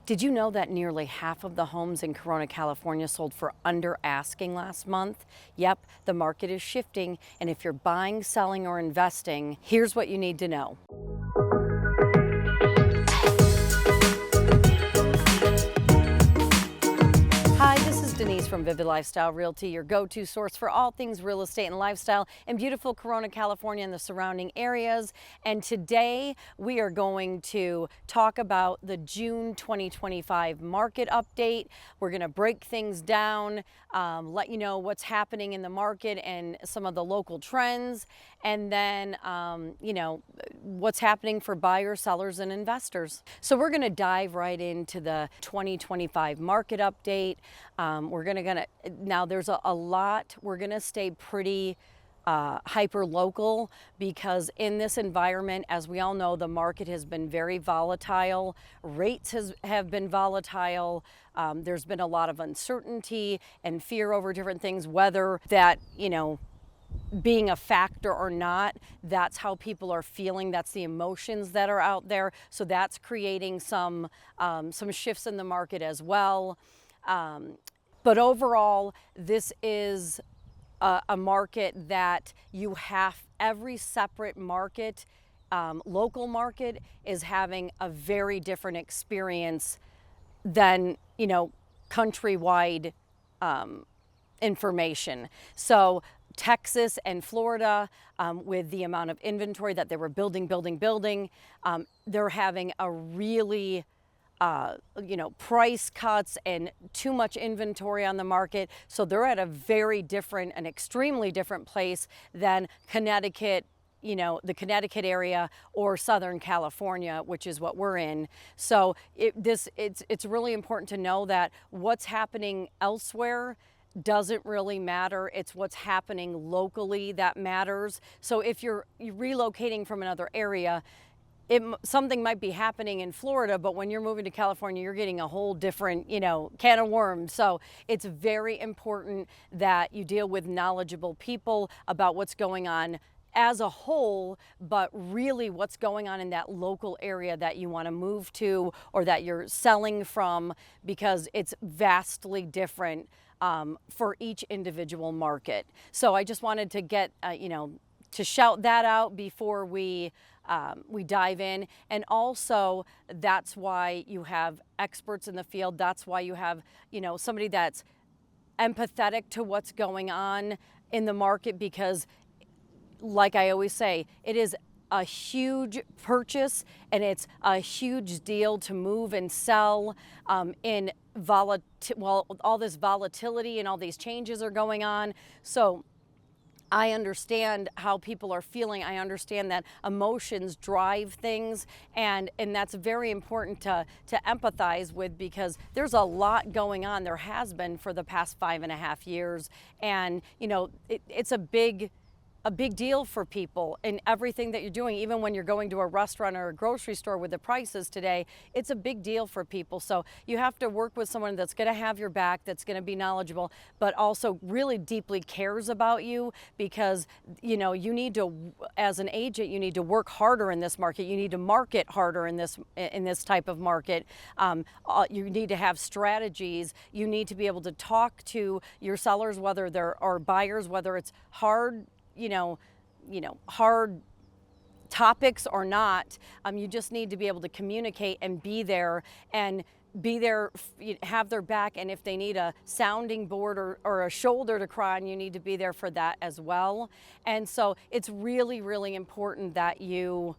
Did you know that nearly half of the homes in Corona, California sold for under asking last month? Yep, the market is shifting, and if you're buying, selling, or investing, here's what you need to know. Hi, this is Denise from Vivid Lifestyle Realty, your go-to source for all things real estate and lifestyle in beautiful Corona, California and the surrounding areas. And today we are going to talk about the June 2025 market update. We're going to break things down, let you know what's happening in the market and some of the local trends, and then, what's happening for buyers, sellers, and investors. So we're going to dive right into the 2025 market update. Now there's a lot. We're going to stay pretty hyper local because in this environment, as we all know, the market has been very volatile. Rates have been volatile. There's been a lot of uncertainty and fear over different things, whether that, being a factor or not. That's how people are feeling. That's the emotions that are out there. So that's creating some shifts in the market as well. But overall, this is a market that you have, every separate market, local market is having a very different experience than, countrywide information. So Texas and Florida, with the amount of inventory that they were building, they're having a really price cuts and too much inventory on the market. So they're at a very different, an extremely different place than Connecticut, the Connecticut area or Southern California, which is what we're in. So it's really important to know that what's happening elsewhere doesn't really matter. It's what's happening locally that matters. So if you're relocating from another area, something might be happening in Florida, but when you're moving to California, you're getting a whole different, can of worms. So it's very important that you deal with knowledgeable people about what's going on as a whole, but really what's going on in that local area that you want to move to or that you're selling from, because it's vastly different for each individual market. So I just wanted to get, to shout that out before we dive in. And also, that's why you have experts in the field. That's why you have, somebody that's empathetic to what's going on in the market, because like I always say, it is a huge purchase and it's a huge deal to move and sell in all this volatility and all these changes are going on. So I understand how people are feeling. I understand that emotions drive things, and that's very important to empathize with, because there's a lot going on. There has been for the past 5.5 years, and it's a big deal for people in everything that you're doing. Even when you're going to a restaurant or a grocery store with the prices today, it's a big deal for people. So you have to work with someone that's going to have your back, that's going to be knowledgeable, but also really deeply cares about you, because you need to, as an agent, you need to work harder in this market. You need to market harder in this type of market. You need to have strategies. You need to be able to talk to your sellers, whether or buyers, whether it's hard hard topics or not. You just need to be able to communicate and be there, have their back. And if they need a sounding board or a shoulder to cry on, you need to be there for that as well. And so it's really, really important that you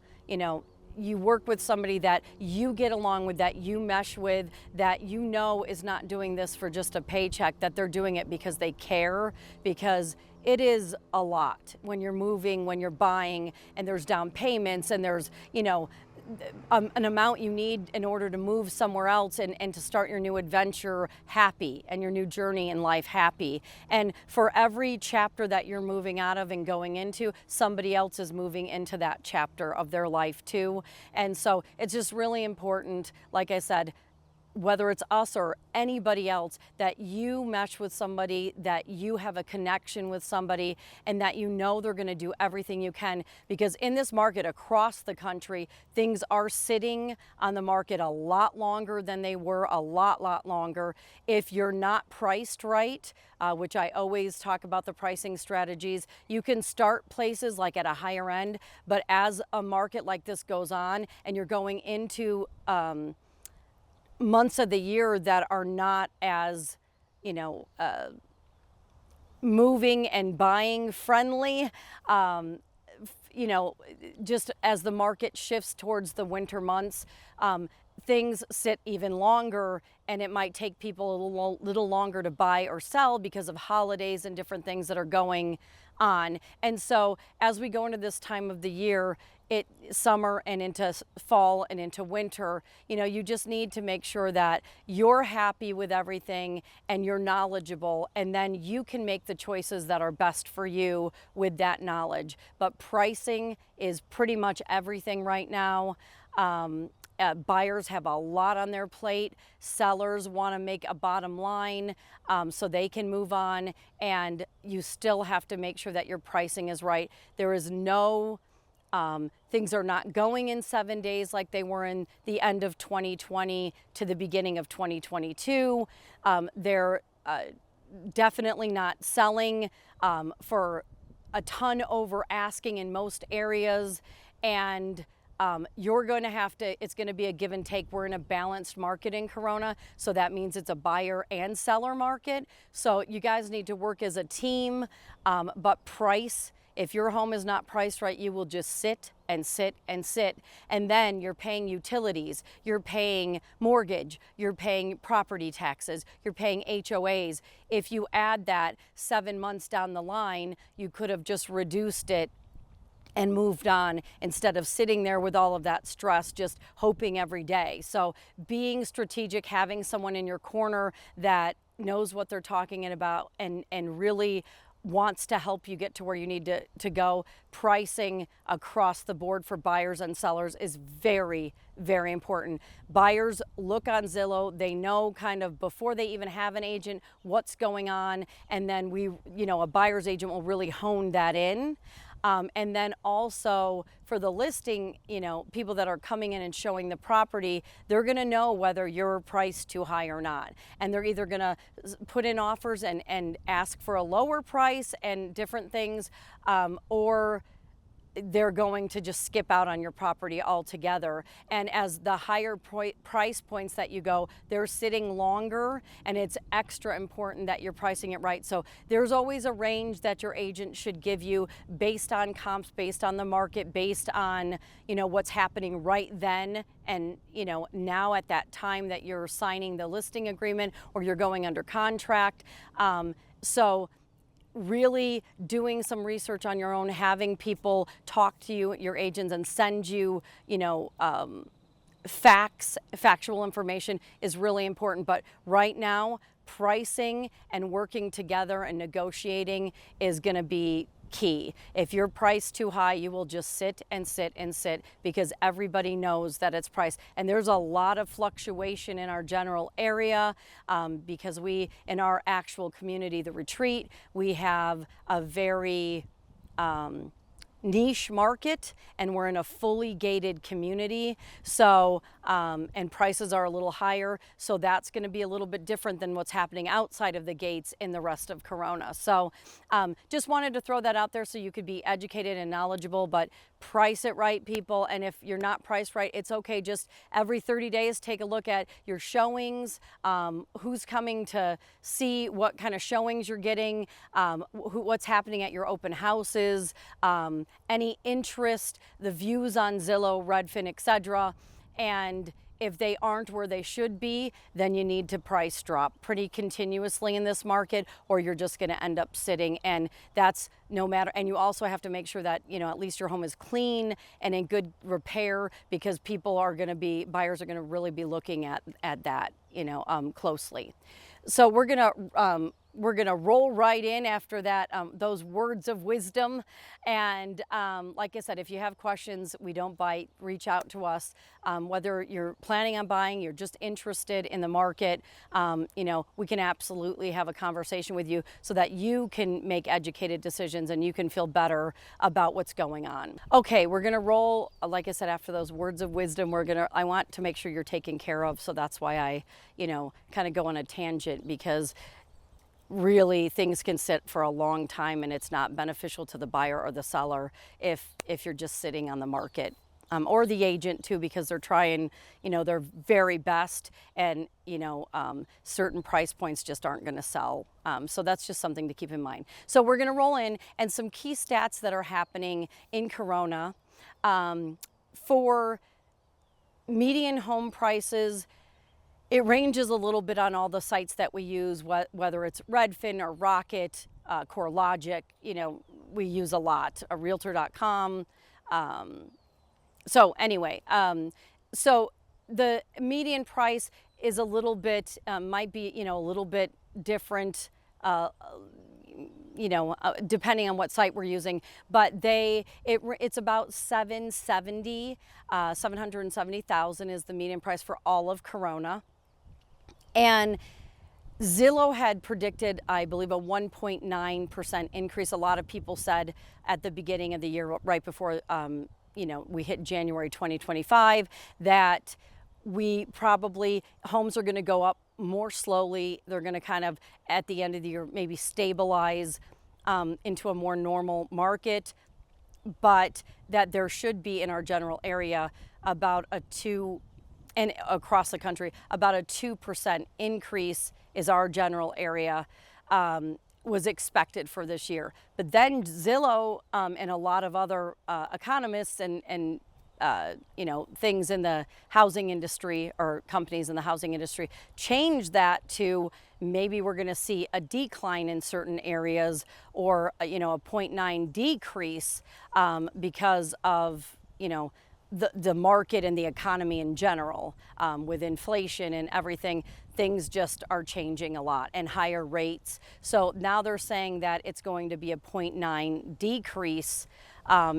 work with somebody that you get along with, that you mesh with, that is not doing this for just a paycheck, that they're doing it because they care, because it is a lot when you're moving, when you're buying, and there's down payments, and there's, an amount you need in order to move somewhere else and to start your new adventure happy and your new journey in life happy. And for every chapter that you're moving out of and going into, somebody else is moving into that chapter of their life too. And so it's just really important, like I said, whether it's us or anybody else, that you mesh with somebody, that you have a connection with somebody, and that you know they're going to do everything you can. Because in this market across the country, things are sitting on the market a lot longer than they were, a lot longer. If you're not priced right, which I always talk about the pricing strategies, you can start places like at a higher end, but as a market like this goes on and you're going into months of the year that are not as, you know, moving and buying friendly, you know, just as the market shifts towards the winter months, things sit even longer, and it might take people a little longer to buy or sell because of holidays and different things that are going on. And so as we go into this time of the year, summer and into fall and into winter, you know, you just need to make sure that you're happy with everything and you're knowledgeable, and then you can make the choices that are best for you with that knowledge. But pricing is pretty much everything right now. Buyers have a lot on their plate. Sellers want to make a bottom line so they can move on, and you still have to make sure that your pricing is right. There is no things are not going in 7 days like they were in the end of 2020 to the beginning of 2022. They're definitely not selling for a ton over asking in most areas, and you're going to have to, it's going to be a give and take. We're in a balanced market in Corona, so that means it's a buyer and seller market. So you guys need to work as a team, but price, if your home is not priced right, you will just sit and sit and sit. And then you're paying utilities, you're paying mortgage, you're paying property taxes, you're paying HOAs. If you add that 7 months down the line, you could have just reduced it and moved on instead of sitting there with all of that stress, just hoping every day. So being strategic, having someone in your corner that knows what they're talking about and really wants to help you get to where you need to go. Pricing across the board for buyers and sellers is very, very important. Buyers look on Zillow, they know kind of before they even have an agent what's going on, and then a buyer's agent will really hone that in. And then also for the listing, people that are coming in and showing the property, they're going to know whether you're priced too high or not. And they're either going to put in offers and ask for a lower price and different things, or they're going to just skip out on your property altogether. And as the higher price points that you go, they're sitting longer, and it's extra important that you're pricing it right. So there's always a range that your agent should give you based on comps, based on the market, based on, what's happening right then. And, now at that time that you're signing the listing agreement or you're going under contract. So really doing some research on your own, having people talk to you, your agents, and send you, factual information is really important. But right now, pricing and working together and negotiating is going to be key. If you're priced too high, you will just sit and sit and sit because everybody knows that it's priced. And there's a lot of fluctuation in our general area because in our actual community, the retreat, we have a very niche market, and we're in a fully gated community. So, and prices are a little higher. So that's going to be a little bit different than what's happening outside of the gates in the rest of Corona. So just wanted to throw that out there so you could be educated and knowledgeable, but price it right, people. And if you're not priced right, it's okay. Just every 30 days, take a look at your showings, who's coming to see, what kind of showings you're getting, what's happening at your open houses, any interest, the views on Zillow, Redfin, etc. And if they aren't where they should be, then you need to price drop pretty continuously in this market, or you're just going to end up sitting. And that's no matter. And you also have to make sure that, at least your home is clean and in good repair, because buyers are going to really be looking at that, closely. So we're going to we're gonna roll right in after that, those words of wisdom. And like I said, if you have questions, we don't bite. Reach out to us. Whether you're planning on buying, you're just interested in the market, we can absolutely have a conversation with you so that you can make educated decisions and you can feel better about what's going on. Okay, we're gonna roll. Like I said, after those words of wisdom, I want to make sure you're taken care of. So that's why I, kind of go on a tangent, because really things can sit for a long time and it's not beneficial to the buyer or the seller if you're just sitting on the market, or the agent too, because they're trying their very best, and certain price points just aren't going to sell. So that's just something to keep in mind. So we're going to roll in and some key stats that are happening in Corona. For median home prices, it ranges a little bit on all the sites that we use, whether it's Redfin or Rocket, CoreLogic, we use a lot, Realtor.com. So anyway, so the median price is a little bit, might be, a little bit different, depending on what site we're using, but it's about 770,000 is the median price for all of Corona. And Zillow had predicted, I believe, a 1.9% increase. A lot of people said at the beginning of the year, right before, we hit January 2025, that homes are going to go up more slowly. They're going to kind of, at the end of the year, maybe stabilize into a more normal market, but that there should be in our general area about and across the country, about a 2% increase is our general area, was expected for this year. But then Zillow and a lot of other economists and things in the housing industry, or companies in the housing industry, changed that to maybe we're going to see a decline in certain areas, or a 0.9 decrease because of the market and the economy in general, with inflation and everything. Things just are changing a lot, and higher rates. So now they're saying that it's going to be a 0.9 decrease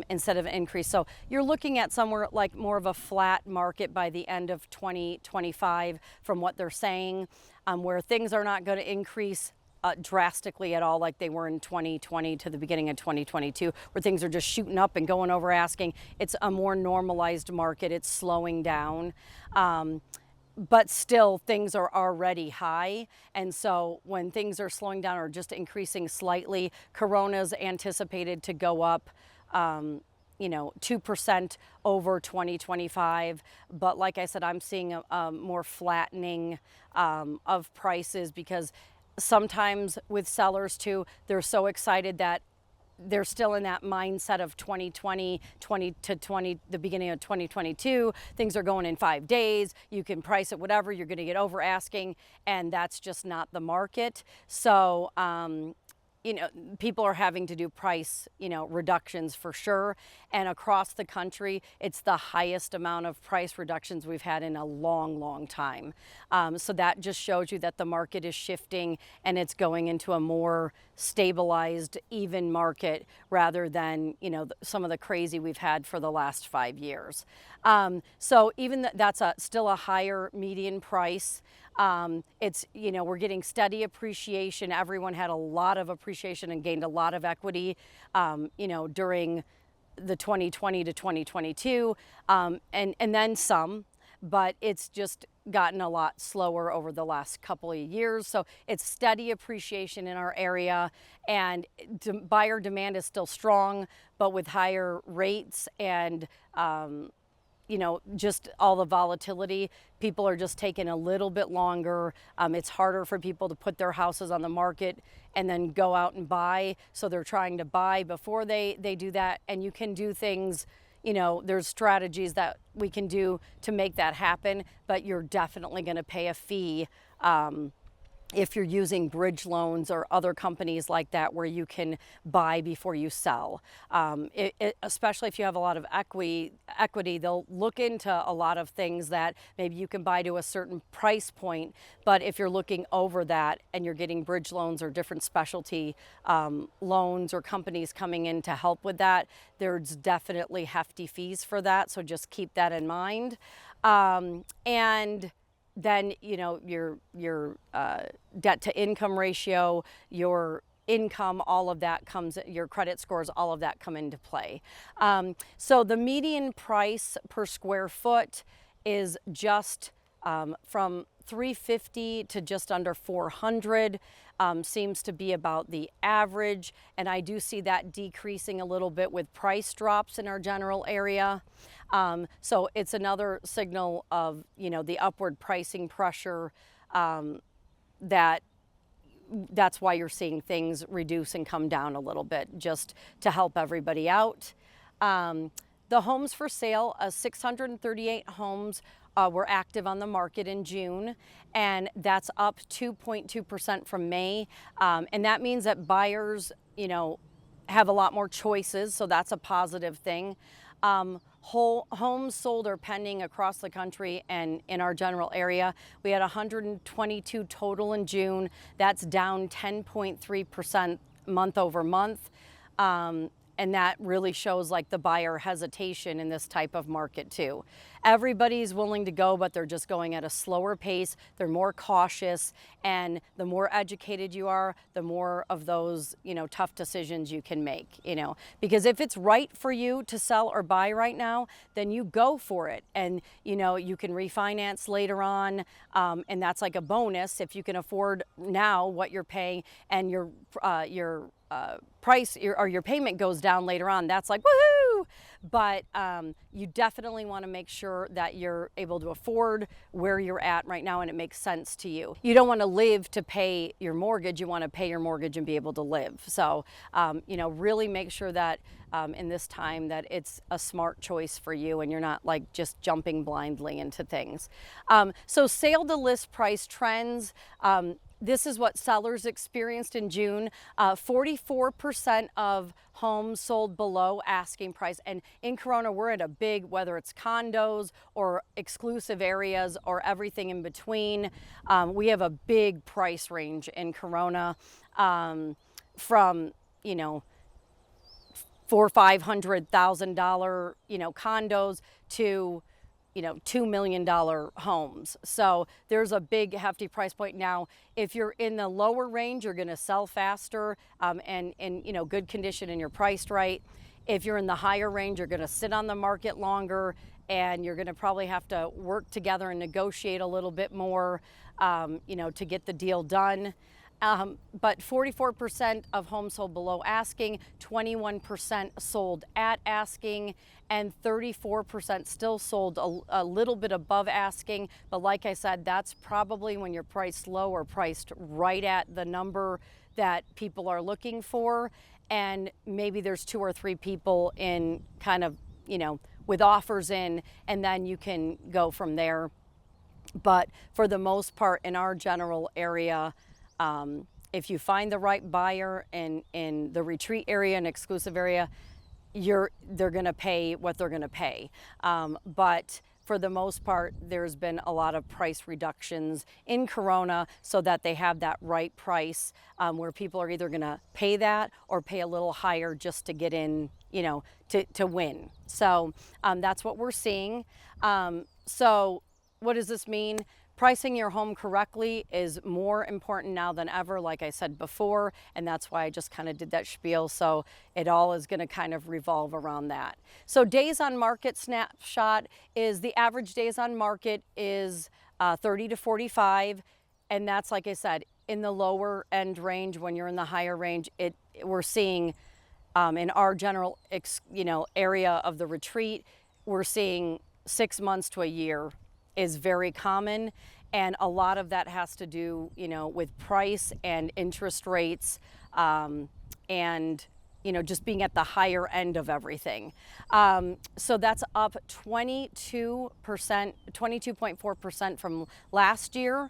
instead of an increase. So you're looking at somewhere like more of a flat market by the end of 2025 from what they're saying, where things are not going to increase drastically at all like they were in 2020 to the beginning of 2022, where things are just shooting up and going over asking. It's a more normalized market. It's slowing down. But still, things are already high. And so when things are slowing down or just increasing slightly, Corona's anticipated to go up 2% over 2025. But like I said, I'm seeing a more flattening of prices, because sometimes with sellers too, they're so excited that they're still in that mindset of 2020, the beginning of 2022. Things are going in 5 days. You can price it whatever. You're going to get over asking, and that's just not the market. So, people are having to do price, reductions for sure. And across the country, it's the highest amount of price reductions we've had in a long, long time. So that just shows you that the market is shifting and it's going into a more stabilized, even market, rather than, some of the crazy we've had for the last 5 years. So even that's still a higher median price. It's, we're getting steady appreciation. Everyone had a lot of appreciation and gained a lot of equity, during the 2020 to 2022, and then some, but it's just gotten a lot slower over the last couple of years. So it's steady appreciation in our area, and buyer demand is still strong, but with higher rates and, just all the volatility, people are just taking a little bit longer. It's harder for people to put their houses on the market and then go out and buy. So they're trying to buy before they do that. And you can do things, there's strategies that we can do to make that happen, but you're definitely going to pay a fee if you're using bridge loans or other companies like that where you can buy before you sell. Especially if you have a lot of equity, they'll look into a lot of things that maybe you can buy to a certain price point, but if you're looking over that and you're getting bridge loans or different specialty loans or companies coming in to help with that, there's definitely hefty fees for that, so just keep that in mind. And then your debt to income ratio, your income, all of that comes, your credit scores, all of that come into play. So the median price per square foot is just from 350 to just under 400. Seems to be about the average, and I do see that decreasing a little bit with price drops in our general area. So it's another signal of the upward pricing pressure, that's why you're seeing things reduce and come down a little bit, just to help everybody out. The homes for sale, 638 homes were active on the market in June, and that's up 2.2% from May. And that means that buyers, have a lot more choices, so that's a positive thing. Homes sold or pending across the country and in our general area, we had 122 total in June. That's down 10.3% month over month. And that really shows like the buyer hesitation in this type of market too. Everybody's willing to go, but they're just going at a slower pace. They're more cautious, and the more educated you are, the more of those, tough decisions you can make, because if it's right for you to sell or buy right now, then you go for it. And, you can refinance later on. And that's like a bonus if you can afford now what you're paying, and your price or your payment goes down later on. That's like woohoo! But you definitely want to make sure that you're able to afford where you're at right now and it makes sense to you. You don't want to live to pay your mortgage. You want to pay your mortgage and be able to live. So really make sure that in this time that it's a smart choice for you and you're not like just jumping blindly into things. So sale to list price trends. This is what sellers experienced in June. 44% of homes sold below asking price. And in Corona, we're at a big, whether it's condos or exclusive areas or everything in between, we have a big price range in Corona, from, $400,000 or $500,000, condos to $2 million homes. So there's a big hefty price point. Now, if you're in the lower range, you're gonna sell faster and good condition and you're priced right. If you're in the higher range, you're gonna sit on the market longer and you're gonna probably have to work together and negotiate a little bit more, to get the deal done. But 44% of homes sold below asking, 21% sold at asking, and 34% still sold a little bit above asking. But like I said, that's probably when you're priced low or priced right at the number that people are looking for. And maybe there's 2 or 3 people in kind of, with offers in, and then you can go from there. But for the most part, in our general area, if you find the right buyer in the retreat area and exclusive area, they're going to pay what they're going to pay. But for the most part, there's been a lot of price reductions in Corona so that they have that right price, where people are either going to pay that or pay a little higher just to get in, to win. So that's what we're seeing. So what does this mean? Pricing your home correctly is more important now than ever, like I said before, and that's why I just kind of did that spiel. So it all is going to kind of revolve around that. So days on market snapshot is the average days on market is 30 to 45, and that's, like I said, in the lower end range. When you're in the higher range, we're seeing in our general area of the retreat, we're seeing 6 months to a year is very common, and a lot of that has to do with price and interest rates, and just being at the higher end of everything. So that's up 22%, 22.4% from last year.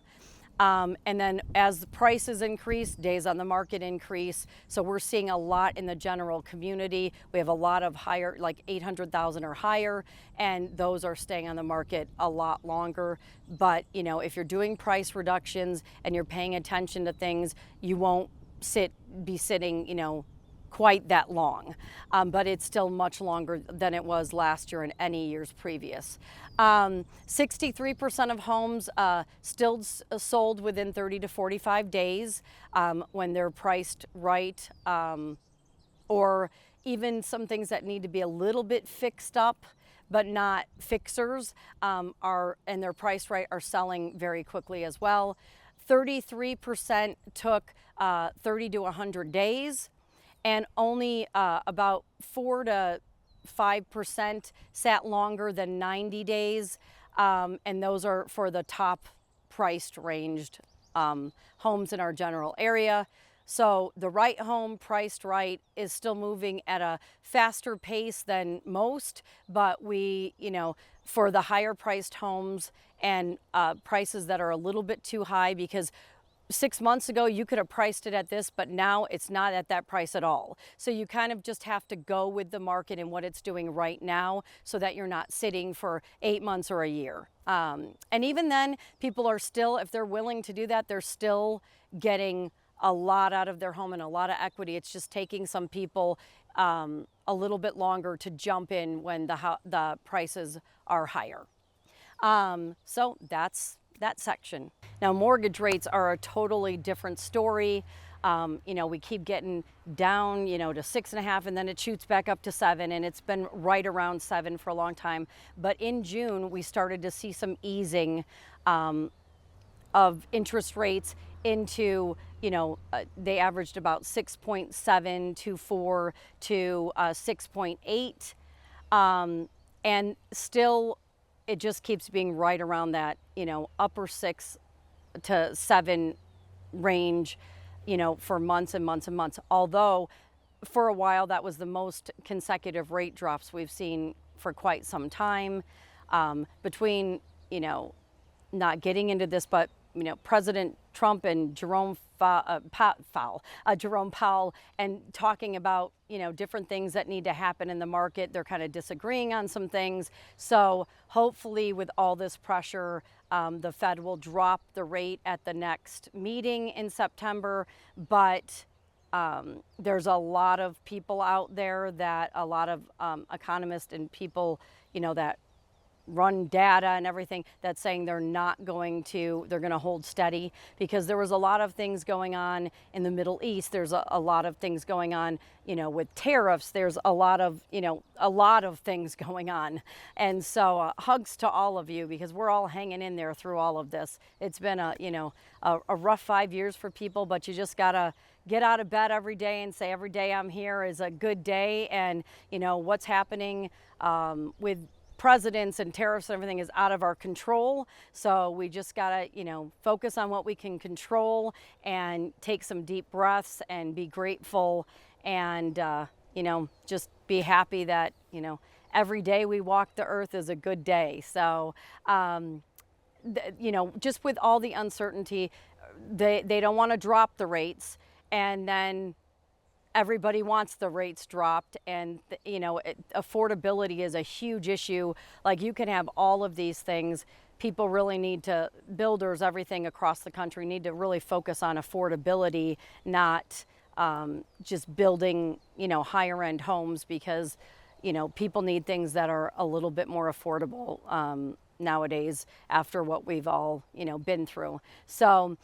And then as the prices increase, days on the market increase. So we're seeing a lot in the general community. We have a lot of higher, like 800,000 or higher, and those are staying on the market a lot longer. But, you know, if you're doing price reductions and you're paying attention to things, you won't be sitting, you know, quite that long, but it's still much longer than it was last year and any years previous. 63% of homes still sold within 30 to 45 days when they're priced right, or even some things that need to be a little bit fixed up but not fixers, and they're priced right, are selling very quickly as well. 33% took 30 to 100 days, and only about 4 to 5% sat longer than 90 days, and those are for the top priced ranged homes in our general area. So the right home priced right is still moving at a faster pace than most, but we, you know, for the higher priced homes and prices that are a little bit too high, because 6 months ago you could have priced it at this, but now it's not at that price at all. So you kind of just have to go with the market and what it's doing right now, so that you're not sitting for 8 months or a year. And even then, people are still, if they're willing to do that, they're still getting a lot out of their home and a lot of equity. It's just taking some people a little bit longer to jump in when the prices are higher. So that's that section. Now, mortgage rates are a totally different story. You know, we keep getting down, you know, to 6.5, and then it shoots back up to 7, and it's been right around 7 for a long time. But in June, we started to see some easing of interest rates into, you know, they averaged about 6.724 to 6.8, and still it just keeps being right around that, you know, upper 6 to 7 range, you know, for months and months and months. Although for a while that was the most consecutive rate drops we've seen for quite some time. Between, you know, not getting into this, but, you know, President Trump and Jerome Powell, and talking about, you know, different things that need to happen in the market. They're kind of disagreeing on some things. So hopefully with all this pressure, the Fed will drop the rate at the next meeting in September. But there's a lot of people out there, that a lot of economists and people, you know, that run data and everything, that's saying they're going to hold steady, because there was a lot of things going on in the Middle East. There's a lot of things going on, you know, with tariffs. There's a lot of things going on. And so hugs to all of you, because we're all hanging in there through all of this. It's been a rough 5 years for people, but you just gotta get out of bed every day and say, every day I'm here is a good day. And, you know, what's happening with presidents and tariffs and everything is out of our control. So we just gotta, you know, focus on what we can control and take some deep breaths and be grateful, and you know, just be happy that, you know, every day we walk the earth is a good day. So you know, just with all the uncertainty, they don't want to drop the rates, and then everybody wants the rates dropped. And, you know, affordability is a huge issue. Like, you can have all of these things. People really need to, builders, everything across the country, need to really focus on affordability, not just building, you know, higher end homes, because, you know, people need things that are a little bit more affordable nowadays, after what we've all, you know, been through. So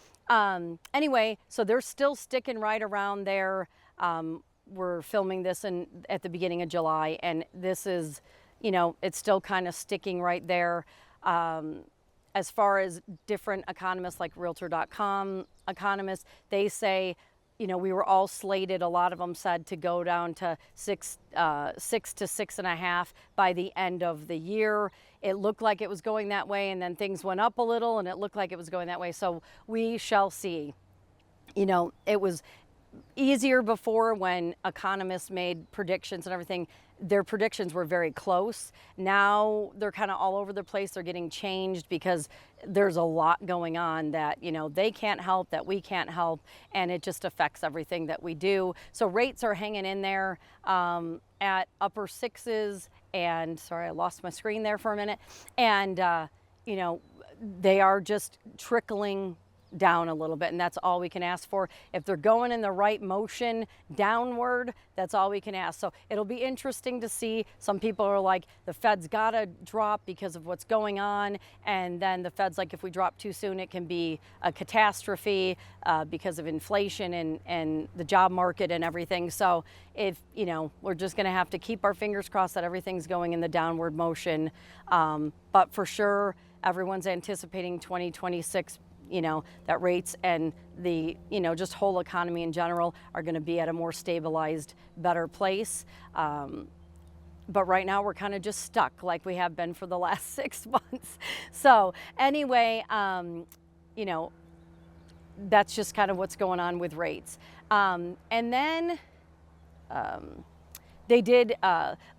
anyway, so they're still sticking right around there. We're filming this at the beginning of July, and this is, you know, it's still kind of sticking right there. As far as different economists, like Realtor.com economists, they say, you know, we were all slated, a lot of them said, to go down to 6 to 6.5 by the end of the year. It looked like it was going that way, and then things went up a little, and it looked like it was going that way. So we shall see. You know, it was easier before when economists made predictions and everything. their predictions were very close. Now they're kind of all over the place. They're getting changed because there's a lot going on that, you know, they can't help, that we can't help, and it just affects everything that we do. So rates are hanging in there at upper sixes, and sorry, I lost my screen there for a minute. And, you know, they are just trickling down a little bit, and that's all we can ask for. If they're going in the right motion downward, that's all we can ask. So it'll be interesting to see. Some people are like, the Fed's gotta drop because of what's going on, and then the Fed's like, if we drop too soon, it can be a catastrophe because of inflation and the job market and everything. So if, you know, we're just gonna have to keep our fingers crossed that everything's going in the downward motion. But for sure, everyone's anticipating 2026, you know, that rates and the, you know, just whole economy in general are going to be at a more stabilized, better place. But right now we're kind of just stuck like we have been for the last 6 months. So anyway, you know, that's just kind of what's going on with rates. And then they did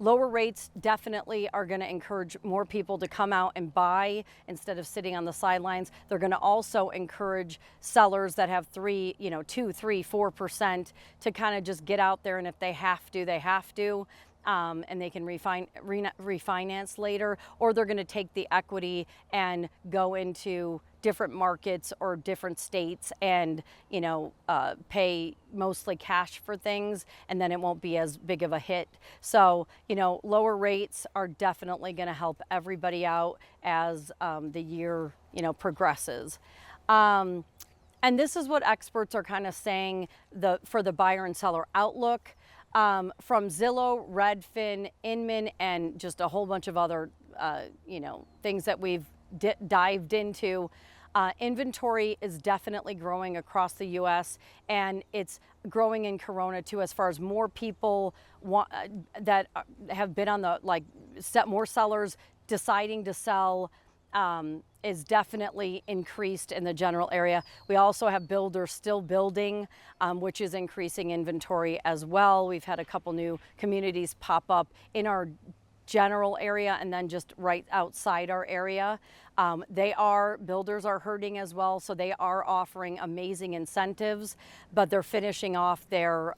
lower rates definitely are going to encourage more people to come out and buy instead of sitting on the sidelines. They're going to also encourage sellers that have 2, 3, 4% to kind of just get out there, and if they have to, they have to. And they can refinance later, or they're going to take the equity and go into different markets or different states and, you know, pay mostly cash for things, and then it won't be as big of a hit. So, you know, lower rates are definitely going to help everybody out as the year, you know, progresses. And this is what experts are kind of saying for the buyer and seller outlook. From Zillow, Redfin, Inman, and just a whole bunch of other, you know, things that we've dived into. Inventory is definitely growing across the U.S. and it's growing in Corona too, as far as more people that have been on the, more sellers deciding to sell. Is definitely increased in the general area. We also have builders still building, which is increasing inventory as well. We've had a couple new communities pop up in our general area and then just right outside our area. Builders are hurting as well, so they are offering amazing incentives, but they're finishing off their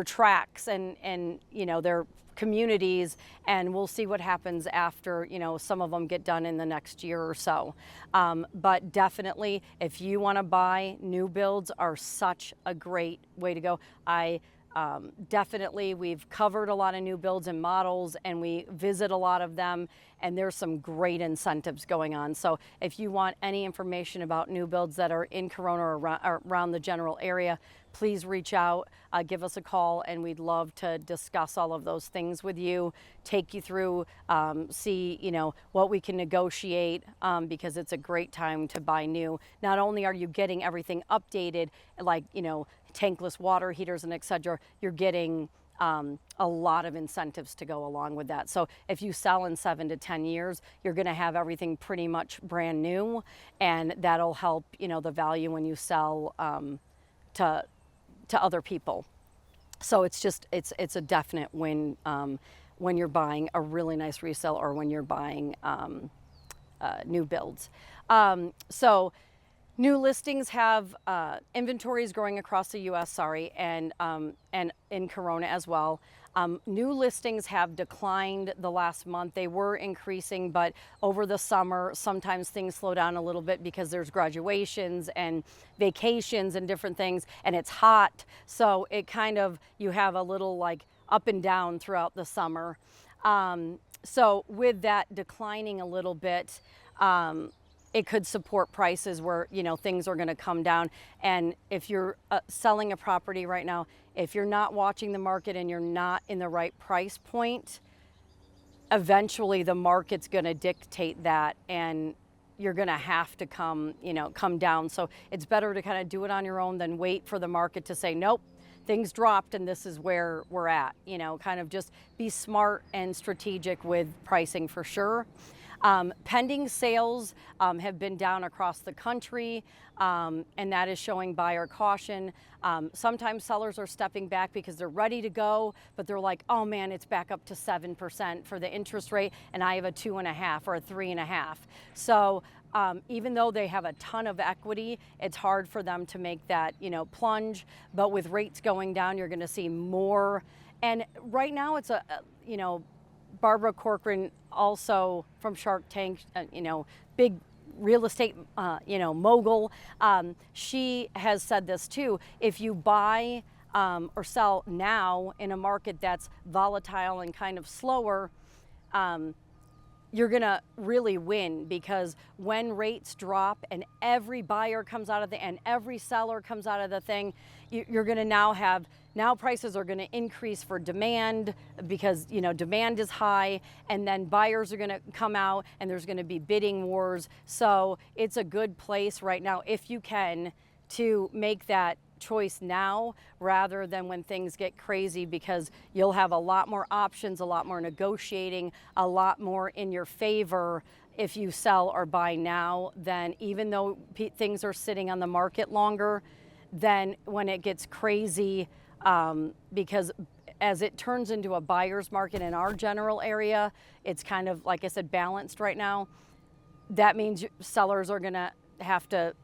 tracks and you know, their communities, and we'll see what happens after, you know, some of them get done in the next year or so. But definitely, if you want to buy, new builds are such a great way to go. Definitely, we've covered a lot of new builds and models, and we visit a lot of them, and there's some great incentives going on. So if you want any information about new builds that are in Corona or around the general area, please reach out, give us a call, and we'd love to discuss all of those things with you, take you through, see, you know, what we can negotiate, because it's a great time to buy new. Not only are you getting everything updated, like, you know, tankless water heaters and etc., you're getting a lot of incentives to go along with that. So if you sell in 7 to 10 years, you're going to have everything pretty much brand new, and that'll help, you know, the value when you sell to other people. So it's a definite win when you're buying a really nice resale or when you're buying new builds. So new listings have inventories growing across the U.S. and in Corona as well. New listings have declined the last month. They were increasing, but over the summer, sometimes things slow down a little bit because there's graduations and vacations and different things, and it's hot. So it kind of, you have a little like up and down throughout the summer. So with that declining a little bit, it could support prices where, you know, things are going to come down. And if you're selling a property right now, if you're not watching the market and you're not in the right price point, eventually the market's going to dictate that, and you're going to have to come down. So it's better to kind of do it on your own than wait for the market to say, nope, things dropped and this is where we're at. You know, kind of just be smart and strategic with pricing for sure. Pending sales have been down across the country, and that is showing buyer caution. Sometimes sellers are stepping back because they're ready to go, but they're like, oh man, it's back up to 7% for the interest rate, and I have a 2.5 or a 3.5. So even though they have a ton of equity, it's hard for them to make that, plunge. But with rates going down, you're going to see more. And right now, it's Barbara Corcoran, also from Shark Tank, big real estate, mogul. She has said this too. If you buy or sell now in a market that's volatile and kind of slower, you're gonna really win, because when rates drop and every buyer comes out of and every seller comes out of the thing, you're gonna now prices are gonna increase for demand, because demand is high, and then buyers are gonna come out and there's gonna be bidding wars. So it's a good place right now, if you can, to make that choice now rather than when things get crazy, because you'll have a lot more options, a lot more negotiating, a lot more in your favor if you sell or buy now, than even though things are sitting on the market longer, than when it gets crazy, because as it turns into a buyer's market in our general area, it's kind of, like I said, balanced right now. That means sellers are gonna have to,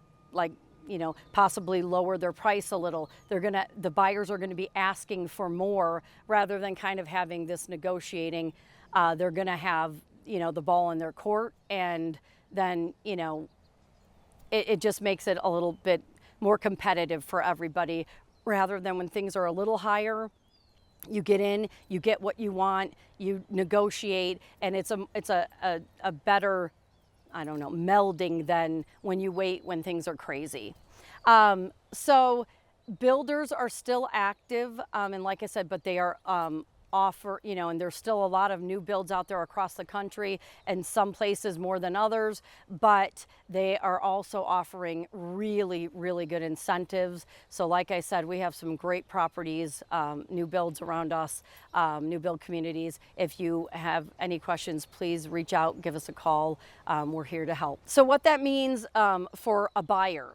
possibly lower their price a little. The buyers are gonna be asking for more rather than kind of having this negotiating. They're gonna have, the ball in their court, and then, it just makes it a little bit more competitive for everybody, rather than when things are a little higher. You get in, you get what you want, you negotiate, and it's a better, melding than when you wait when things are crazy. So builders are still active, and like I said, but they are and there's still a lot of new builds out there across the country, and some places more than others, but they are also offering really, really good incentives. So like I said, we have some great properties, new builds around us, new build communities. If you have any questions, please reach out, give us a call. We're here to help. So what that means for a buyer,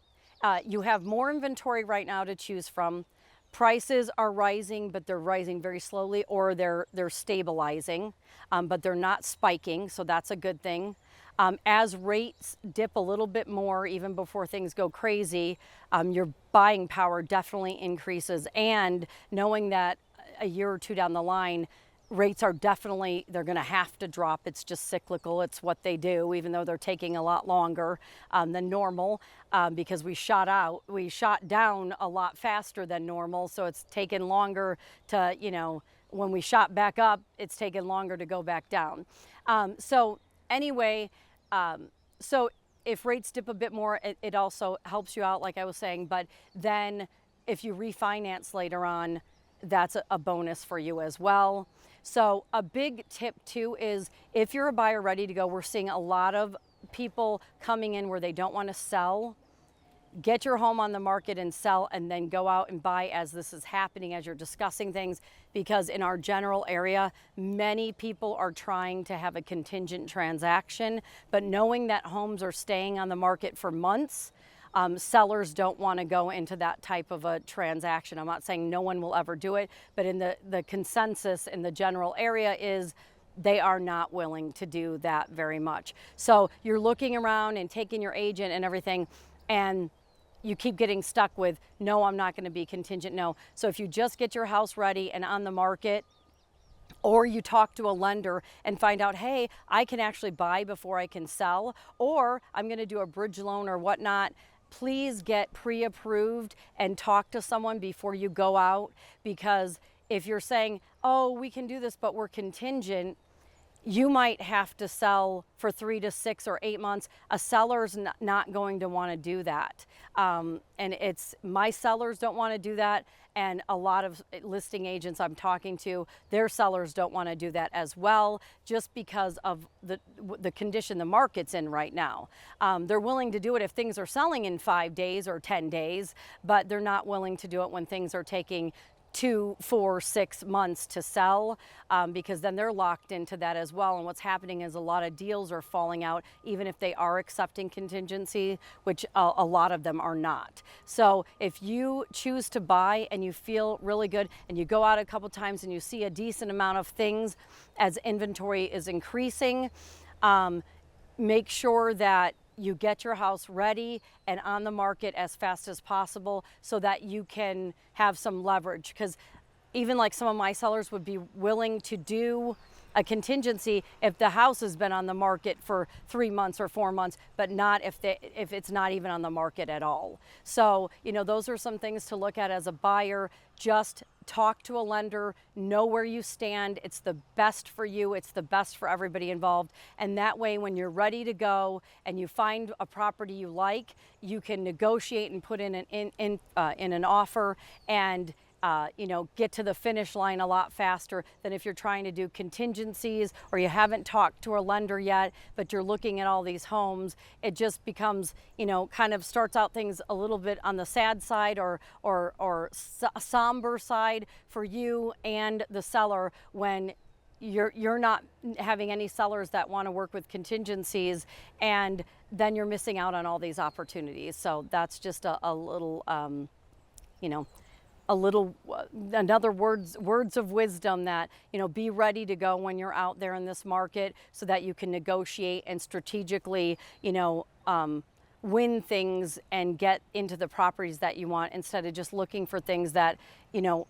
you have more inventory right now to choose from. Prices are rising, but they're rising very slowly, or they're stabilizing, but they're not spiking, so that's a good thing. As rates dip a little bit more, even before things go crazy, your buying power definitely increases. And knowing that a year or two down the line, rates are they're going to have to drop. It's just cyclical. It's what they do, even though they're taking a lot longer than normal, because we shot down a lot faster than normal. So it's taken longer to, when we shot back up, it's taken longer to go back down. So anyway, so if rates dip a bit more, it also helps you out, like I was saying. But then if you refinance later on, that's a bonus for you as well. So a big tip too is, if you're a buyer ready to go, we're seeing a lot of people coming in where they don't want to sell. Get your home on the market and sell, and then go out and buy as this is happening, as you're discussing things, because in our general area, many people are trying to have a contingent transaction, but knowing that homes are staying on the market for months, sellers don't want to go into that type of a transaction. I'm not saying no one will ever do it, but in the consensus in the general area is they are not willing to do that very much. So you're looking around and taking your agent and everything, and you keep getting stuck with, no, I'm not going to be contingent, no. So if you just get your house ready and on the market, or you talk to a lender and find out, hey, I can actually buy before I can sell, or I'm going to do a bridge loan or whatnot, please get pre-approved and talk to someone before you go out. Because if you're saying, oh, we can do this, but we're contingent, you might have to sell for 3 to 6 or 8 months. A seller's not going to want to do that. And my sellers don't want to do that. And a lot of listing agents I'm talking to, their sellers don't want to do that as well, just because of the condition the market's in right now. They're willing to do it if things are selling in 5 days or 10 days, but they're not willing to do it when things are taking 2, 4, 6 months to sell, because then they're locked into that as well. And what's happening is a lot of deals are falling out, even if they are accepting contingency, which a lot of them are not. So if you choose to buy and you feel really good and you go out a couple times and you see a decent amount of things as inventory is increasing, make sure that you get your house ready and on the market as fast as possible so that you can have some leverage. Because even like some of my sellers would be willing to do a contingency if the house has been on the market for 3 months or 4 months, but not if it's not even on the market at all. So, you know, those are some things to look at as a buyer. Just talk to a lender, know where you stand. It's the best for you. It's the best for everybody involved. And that way, when you're ready to go and you find a property you like, you can negotiate and put in an offer and you know, get to the finish line a lot faster than if you're trying to do contingencies or you haven't talked to a lender yet, but you're looking at all these homes. It just becomes, you know, kind of starts out things a little bit on the sad side or somber side for you and the seller when you're not having any sellers that want to work with contingencies, and then you're missing out on all these opportunities. So that's just a little, you know, another words of wisdom that, you know, be ready to go when you're out there in this market so that you can negotiate and strategically, you know, win things and get into the properties that you want instead of just looking for things that, you know,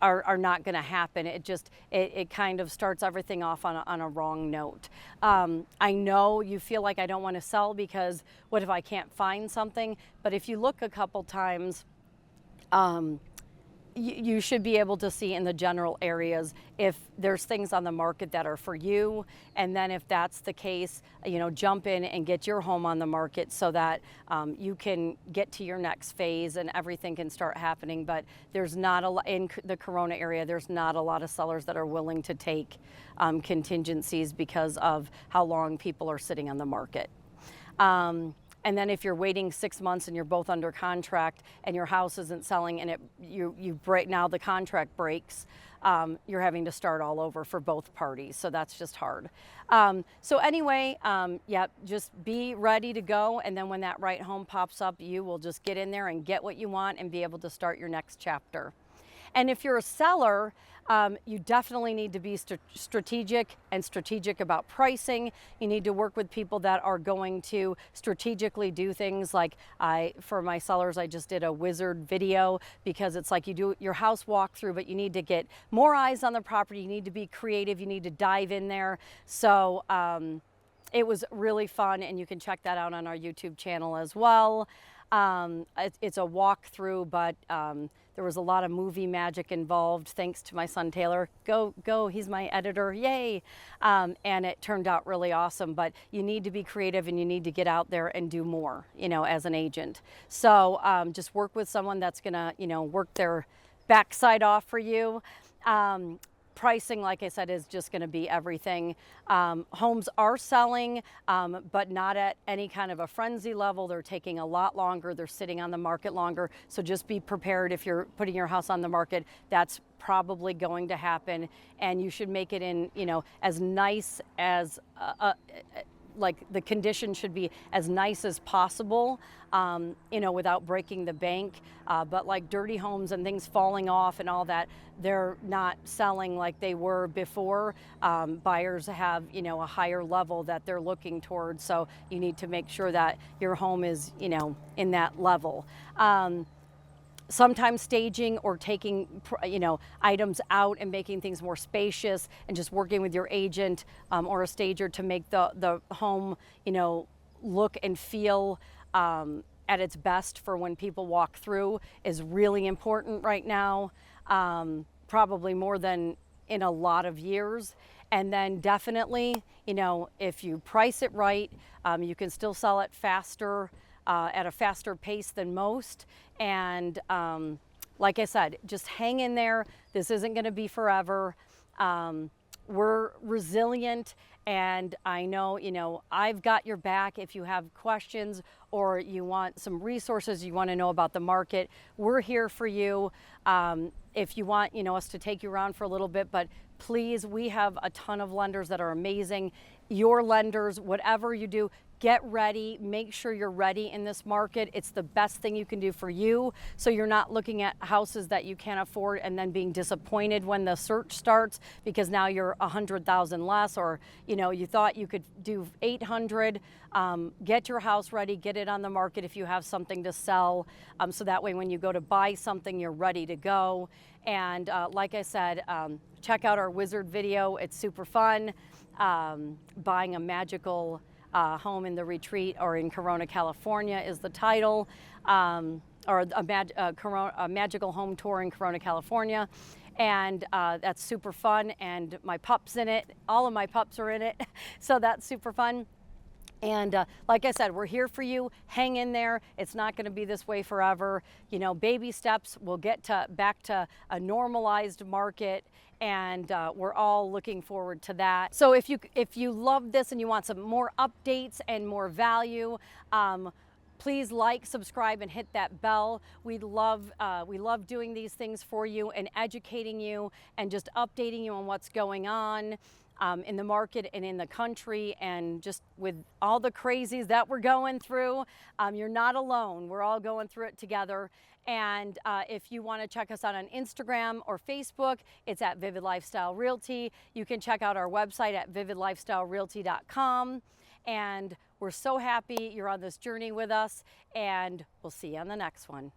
are not going to happen. It kind of starts everything off on a wrong note. I know you feel like I don't want to sell because what if I can't find something? But if you look a couple times, you should be able to see in the general areas if there's things on the market that are for you. And then if that's the case, you know, jump in and get your home on the market so that you can get to your next phase and everything can start happening. But there's not a lot in the Corona area, there's not a lot of sellers that are willing to take contingencies because of how long people are sitting on the market. And then if you're waiting 6 months and you're both under contract and your house isn't selling and you break, now the contract breaks, you're having to start all over for both parties. So that's just hard. So anyway, yeah, just be ready to go. And then when that right home pops up, you will just get in there and get what you want and be able to start your next chapter. And if you're a seller, you definitely need to be strategic about pricing. You need to work with people that are going to strategically do things like for my sellers, I just did a wizard video because it's like you do your house walkthrough, but you need to get more eyes on the property. You need to be creative. You need to dive in there. So it was really fun, and you can check that out on our YouTube channel as well. It's a walkthrough, but there was a lot of movie magic involved, thanks to my son Taylor. Go, he's my editor, yay! And it turned out really awesome, but you need to be creative and you need to get out there and do more, you know, as an agent. So just work with someone that's gonna, you know, work their backside off for you. Pricing, like I said, is just going to be everything. Homes are selling, but not at any kind of a frenzy level. They're taking a lot longer. They're sitting on the market longer. So just be prepared if you're putting your house on the market. That's probably going to happen, and you should make it in, you know, as nice as like the condition should be as nice as possible, you know, without breaking the bank. But like dirty homes and things falling off and all that, they're not selling like they were before. Buyers have, you know, a higher level that they're looking towards. So you need to make sure that your home is, you know, in that level. Sometimes staging or taking, you know, items out and making things more spacious and just working with your agent or a stager to make the home, you know, look and feel at its best for when people walk through is really important right now, probably more than in a lot of years. And then definitely, you know, if you price it right, you can still sell it faster, at a faster pace than most. And like I said, just hang in there. This isn't going to be forever. we're resilient, and I know, I've got your back. If you have questions or you want some resources, you want to know about the market, we're here for you. If you want, us to take you around for a little bit, but please, we have a ton of lenders that are amazing. Your lenders, whatever you do, get ready. Make sure you're ready in this market. It's the best thing you can do for you, so you're not looking at houses that you can't afford and then being disappointed when the search starts because now you're 100,000 less, or you thought you could do 800. Get your house ready, get it on the market if you have something to sell, so that way when you go to buy something, you're ready to go. And like I said, check out our wizard video. It's super fun. Buying a magical home in the Retreat or in Corona, California is the title, or a magical home tour in Corona, California. And that's super fun, and my pup's in it. All of my pups are in it, so that's super fun. And like I said, we're here for you. Hang in there. It's not going to be this way forever. Baby steps. We'll get back to a normalized market, and we're all looking forward to that. So if you love this and you want some more updates and more value, please like, subscribe, and hit that bell. We love doing these things for you and educating you and just updating you on what's going on in the market and in the country, and just with all the crazies that we're going through. You're not alone. We're all going through it together. And if you want to check us out on Instagram or Facebook, it's at Vivid Lifestyle Realty. You can check out our website at vividlifestylerealty.com. And we're so happy you're on this journey with us, and we'll see you on the next one.